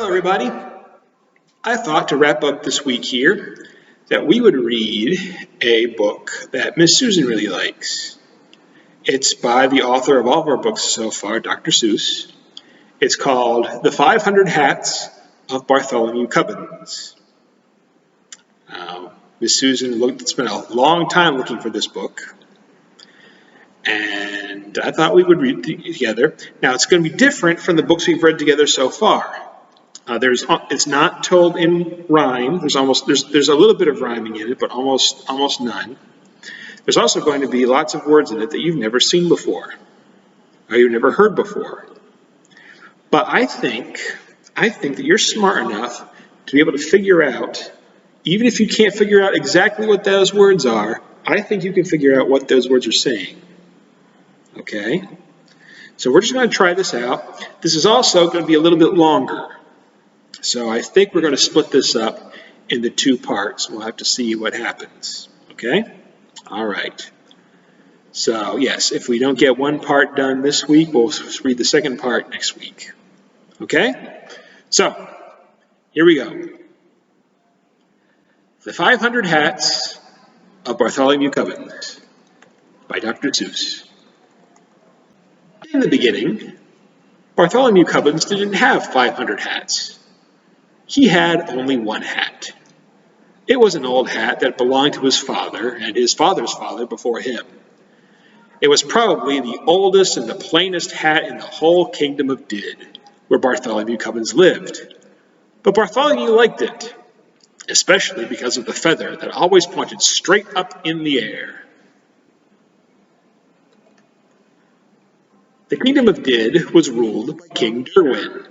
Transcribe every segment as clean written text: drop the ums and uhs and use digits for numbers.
everybody. I thought to wrap up this week here that we would read a book that Miss Susan really likes. It's by the author of all of our books so far, Dr. Seuss. It's called The 500 Hats of Bartholomew Cubbins. Miss Susan spent a long time looking for this book, and I thought we would read it together. Now, it's going to be different from the books we've read together so far. It's not told in rhyme. There's a little bit of rhyming in it, but almost none. There's also going to be lots of words in it that you've never seen before, or you've never heard before. But I think that you're smart enough to be able to figure out, even if you can't figure out exactly what those words are, I think you can figure out what those words are saying. Okay? So we're just going to try this out. This is also going to be a little bit longer. So I think we're going to split this up into two parts. We'll have to see what happens. Okay? All right. So yes, if we don't get one part done this week, we'll read the second part next week. Okay? So, here we go. The 500 Hats of Bartholomew Cubbins by Dr. Seuss. In the beginning, Bartholomew Cubbins didn't have 500 hats. He had only one hat. It was an old hat that belonged to his father and his father's father before him. It was probably the oldest and the plainest hat in the whole kingdom of Did, where Bartholomew Cubbins lived. But Bartholomew liked it, especially because of the feather that always pointed straight up in the air. The kingdom of Did was ruled by King Derwin.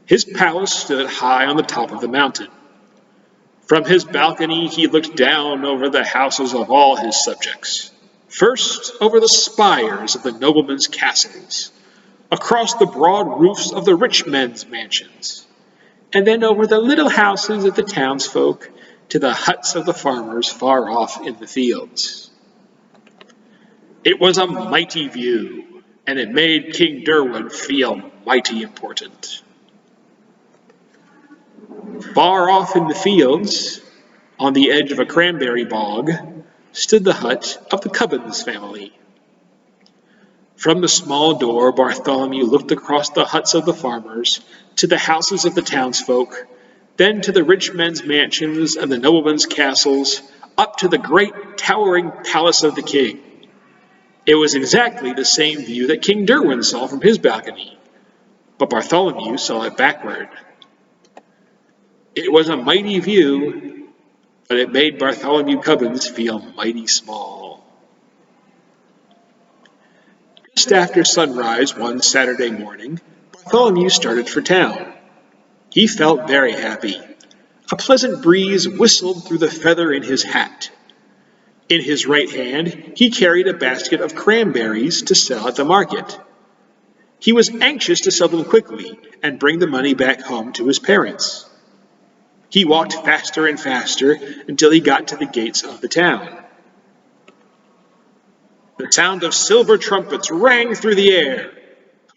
His palace stood high on the top of the mountain. From his balcony he looked down over the houses of all his subjects. First over the spires of the noblemen's castles, across the broad roofs of the rich men's mansions, and then over the little houses of the townsfolk to the huts of the farmers far off in the fields. It was a mighty view, and it made King Derwin feel mighty important. Far off in the fields, on the edge of a cranberry bog, stood the hut of the Cubbins family. From the small door, Bartholomew looked across the huts of the farmers, to the houses of the townsfolk, then to the rich men's mansions and the noblemen's castles, up to the great towering palace of the king. It was exactly the same view that King Derwin saw from his balcony, but Bartholomew saw it backward. It was a mighty view, but it made Bartholomew Cubbins feel mighty small. Just after sunrise one Saturday morning, Bartholomew started for town. He felt very happy. A pleasant breeze whistled through the feather in his hat. In his right hand, he carried a basket of cranberries to sell at the market. He was anxious to sell them quickly and bring the money back home to his parents. He walked faster and faster until he got to the gates of the town. The sound of silver trumpets rang through the air.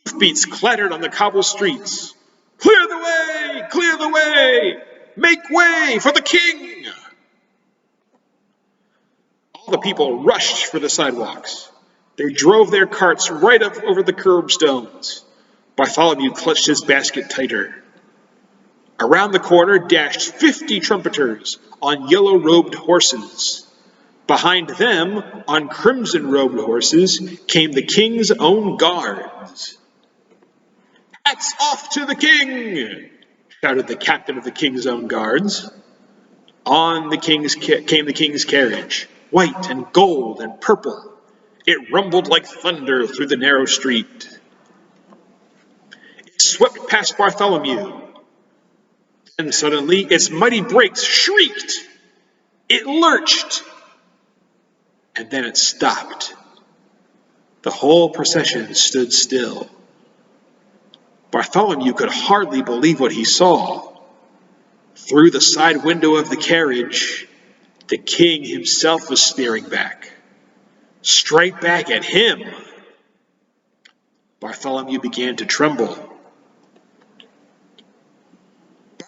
Hoofbeats clattered on the cobbled streets. "Clear the way! Clear the way! Make way for the king!" All the people rushed for the sidewalks. They drove their carts right up over the curbstones. Bartholomew clutched his basket tighter. Around the corner dashed 50 trumpeters on yellow-robed horses. Behind them, on crimson-robed horses, came the king's own guards. "Hats off to the king!" shouted the captain of the king's own guards. On came the king's carriage, white and gold and purple. It rumbled like thunder through the narrow street. It swept past Bartholomew. And suddenly its mighty brakes shrieked. It lurched. And then it stopped. The whole procession stood still. Bartholomew could hardly believe what he saw. Through the side window of the carriage, the king himself was staring back. Straight back at him. Bartholomew began to tremble.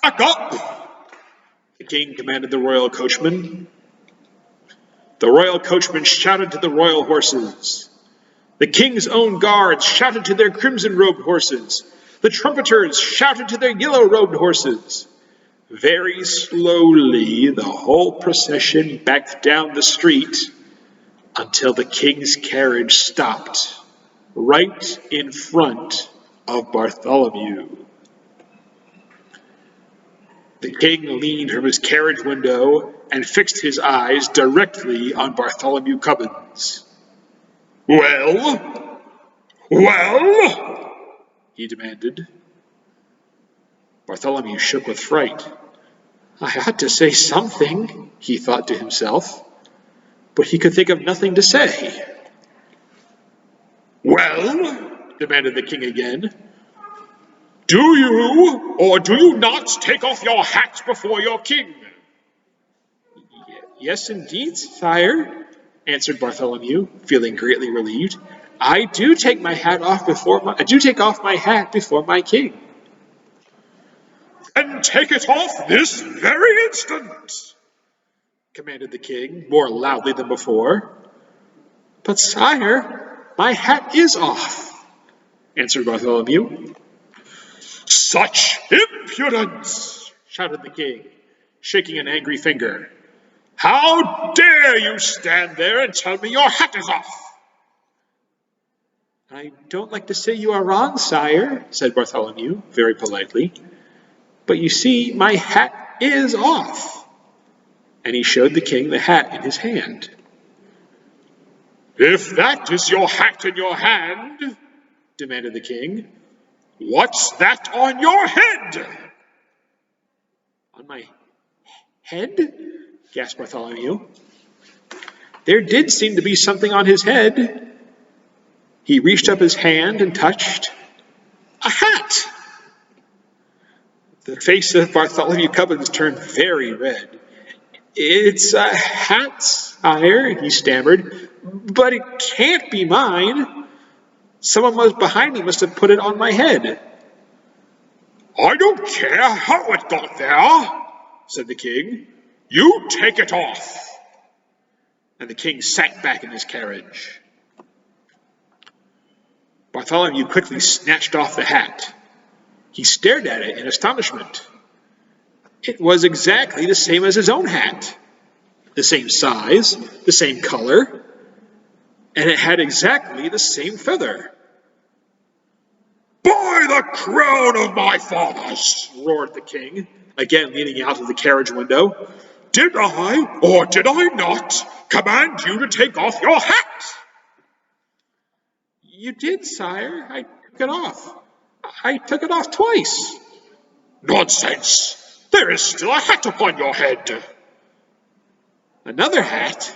"Back up!" the king commanded the royal coachman. The royal coachman shouted to the royal horses. The king's own guards shouted to their crimson-robed horses. The trumpeters shouted to their yellow-robed horses. Very slowly, the whole procession backed down the street until the king's carriage stopped right in front of Bartholomew. The king leaned from his carriage window and fixed his eyes directly on Bartholomew Cubbins. "Well? Well?" he demanded. Bartholomew shook with fright. "I ought to say something," he thought to himself, but he could think of nothing to say. "Well?" demanded the king again. "Do you or do you not take off your hat before your king?" "Yes, indeed, sire," answered Bartholomew, feeling greatly relieved. I do take off my hat before my king." "Then take it off this very instant," commanded the king, more loudly than before. "But sire, my hat is off," answered Bartholomew. "Such impudence!" shouted the king, shaking an angry finger. "How dare you stand there and tell me your hat is off?" "I don't like to say you are wrong, sire," said Bartholomew, very politely. "But you see, my hat is off." And he showed the king the hat in his hand. "If that is your hat in your hand," demanded the king, "what's that on your head?" "On my head?" gasped Bartholomew. There did seem to be something on his head. He reached up his hand and touched a hat. The face of Bartholomew Cubbins turned very red. "It's a hat, sire," he stammered, "but it can't be mine. Someone behind me must have put it on my head." "I don't care how it got there," said the king. "You take it off." And the king sat back in his carriage. Bartholomew quickly snatched off the hat. He stared at it in astonishment. It was exactly the same as his own hat. The same size, the same color, and it had exactly the same feather. "By the crown of my fathers," roared the king, again leaning out of the carriage window, "did I, or did I not, command you to take off your hat?" "You did, sire. I took it off. I took it off twice." "Nonsense! There is still a hat upon your head." "Another hat?"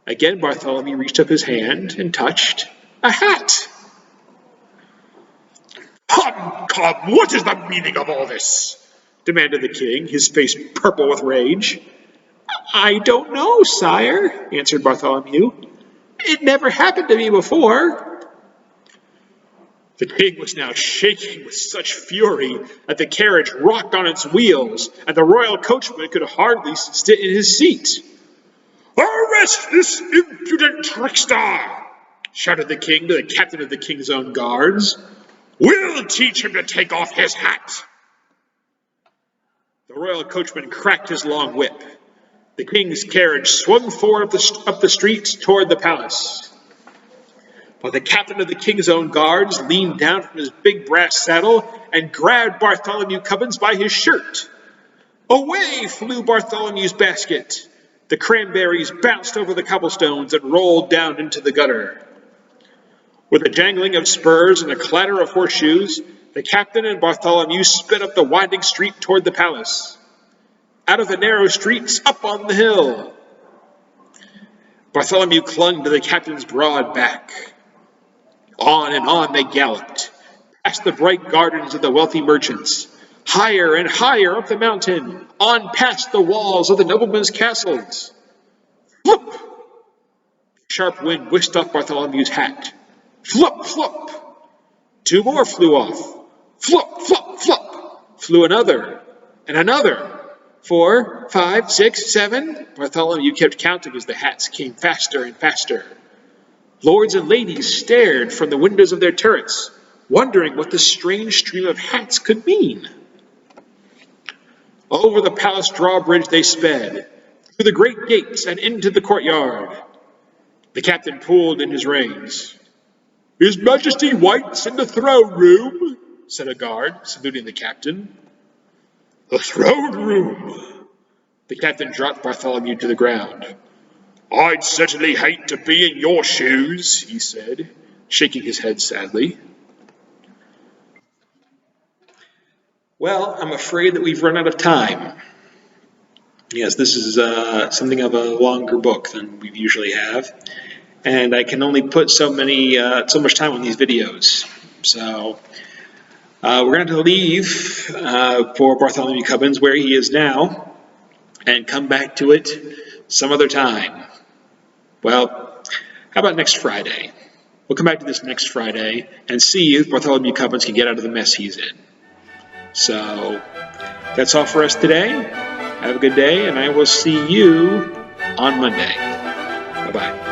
Again Bartholomew reached up his hand and touched a hat. Come, what is the meaning of all this?" demanded the king, his face purple with rage. "I don't know, sire," answered Bartholomew. "It never happened to me before." The king was now shaking with such fury that the carriage rocked on its wheels, and the royal coachman could hardly sit in his seat. "Arrest this impudent trickster!" shouted the king to the captain of the king's own guards. "We'll teach him to take off his hat." The royal coachman cracked his long whip. The king's carriage swung forward up the street toward the palace. But the captain of the king's own guards leaned down from his big brass saddle and grabbed Bartholomew Cubbins by his shirt. Away flew Bartholomew's basket. The cranberries bounced over the cobblestones and rolled down into the gutter. With a jangling of spurs and a clatter of horseshoes, the captain and Bartholomew sped up the winding street toward the palace. Out of the narrow streets, up on the hill. Bartholomew clung to the captain's broad back. On and on they galloped, past the bright gardens of the wealthy merchants, higher and higher up the mountain, on past the walls of the noblemen's castles. Flop! Sharp wind whisked off Bartholomew's hat. Flop, flop! Two more flew off. Flop, flop, flop! Flew another. And another. 4, 5, 6, 7. Bartholomew kept counting as the hats came faster and faster. Lords and ladies stared from the windows of their turrets, wondering what the strange stream of hats could mean. Over the palace drawbridge they sped, through the great gates and into the courtyard. The captain pulled in his reins. "His Majesty waits in the throne room," said a guard, saluting the captain. "The throne room!" The captain dropped Bartholomew to the ground. "I'd certainly hate to be in your shoes," he said, shaking his head sadly. Well, I'm afraid that we've run out of time. Yes, this is something of a longer book than we usually have, and I can only put so much time on these videos. So we're going to leave for Bartholomew Cubbins where he is now, and come back to it some other time. Well, how about next Friday? We'll come back to this next Friday and see if Bartholomew Cubbins can get out of the mess he's in. So that's all for us today. Have a good day, and I will see you on Monday. Bye-bye.